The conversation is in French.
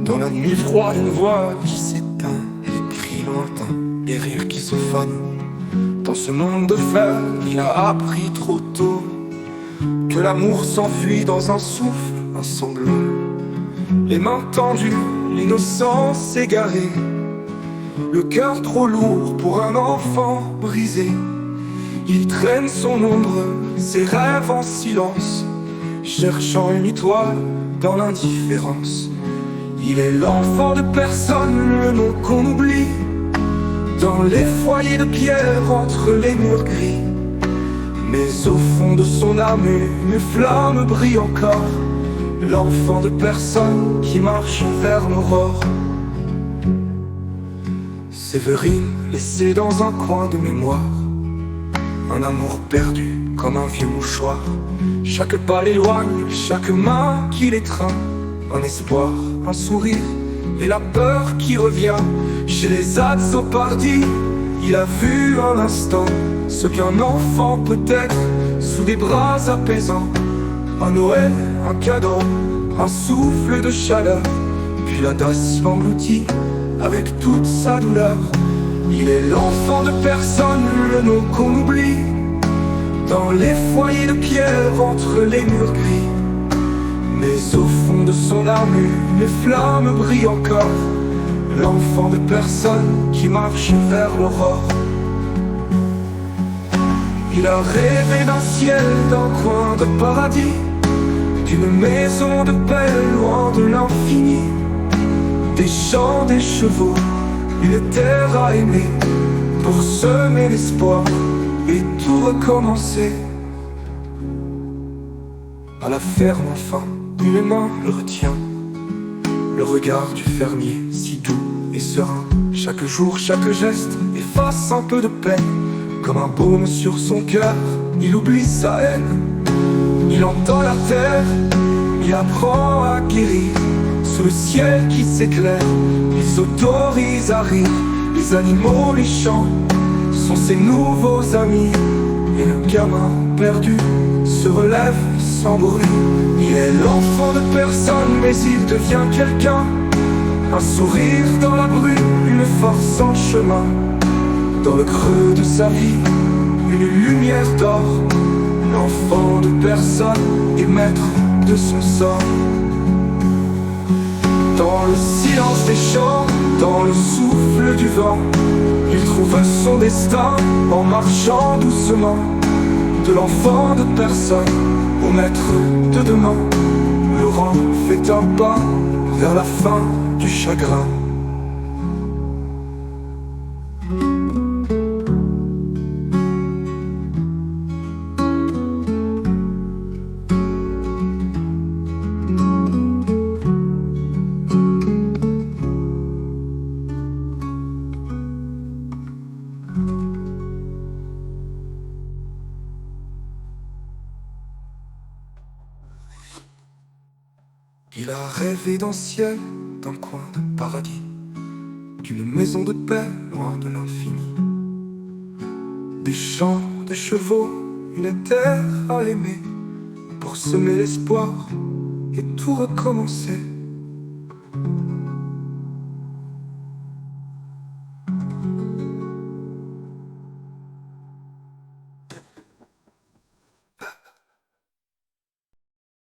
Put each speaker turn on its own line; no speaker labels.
Dans la nuit froide, une voix qui s'éteint, des cris lointains, des rires qui se fanent. Dans ce monde de fer, il a appris trop tôt que l'amour s'enfuit dans un souffle, un sanglant. Les mains tendues, l'innocence égarée, le cœur trop lourd pour un enfant brisé. Il traîne son ombre, ses rêves en silence, cherchant une étoile dans l'indifférence. Il est l'enfant de personne, le nom qu'on oublie, dans les foyers de pierre, entre les murs gris. Mais au fond de son âme, une flamme brille encore, l'enfant de personne qui marche vers l'aurore. Séverine, laissée dans un coin de mémoire, un amour perdu comme un vieux mouchoir. Chaque pas l'éloigne, chaque main qui l'étreint, un espoir, un sourire et la peur qui revient. Chez les Azzopardi, il a vu un instant ce qu'un enfant peut être, sous des bras apaisants. Un Noël, un cadeau, un souffle de chaleur, puis la tasse engloutie avec toute sa douleur. Il est l'enfant de personne, le nom qu'on oublie, dans les foyers de pierre, entre les murs gris. Mais au fond de son âme, les flammes brillent encore, l'enfant de personne qui marche vers l'aurore. Il a rêvé d'un ciel, d'un coin de paradis, d'une maison de paix loin de l'infini, des champs, des chevaux, une terre à aimer, pour semer l'espoir et tout recommencer. À la ferme enfin, une main le retient, le regard du fermier si doux et serein. Chaque jour, chaque geste efface un peu de peine, comme un baume sur son cœur, il oublie sa haine. Il entend la terre, il apprend à guérir. Sous le ciel qui s'éclaire, il s'autorise à rire. Les animaux, les champs sont ses nouveaux amis, et le gamin perdu se relève sans bruit. Il est l'enfant de personne, mais il devient quelqu'un. Un sourire dans la brume, une force en chemin. Dans le creux de sa vie, une lumière d'or. L'enfant de personne est maître de son sort. Dans le silence des champs, dans le souffle du vent, il trouve son destin en marchant doucement. De l'enfant de personne au maître de demain, le rang fait un pas vers la fin du chagrin. Il a rêvé d'un ciel, d'un coin de paradis, d'une maison de paix loin de l'infini, des champs, des chevaux, une terre à aimer, pour semer l'espoir et tout recommencer.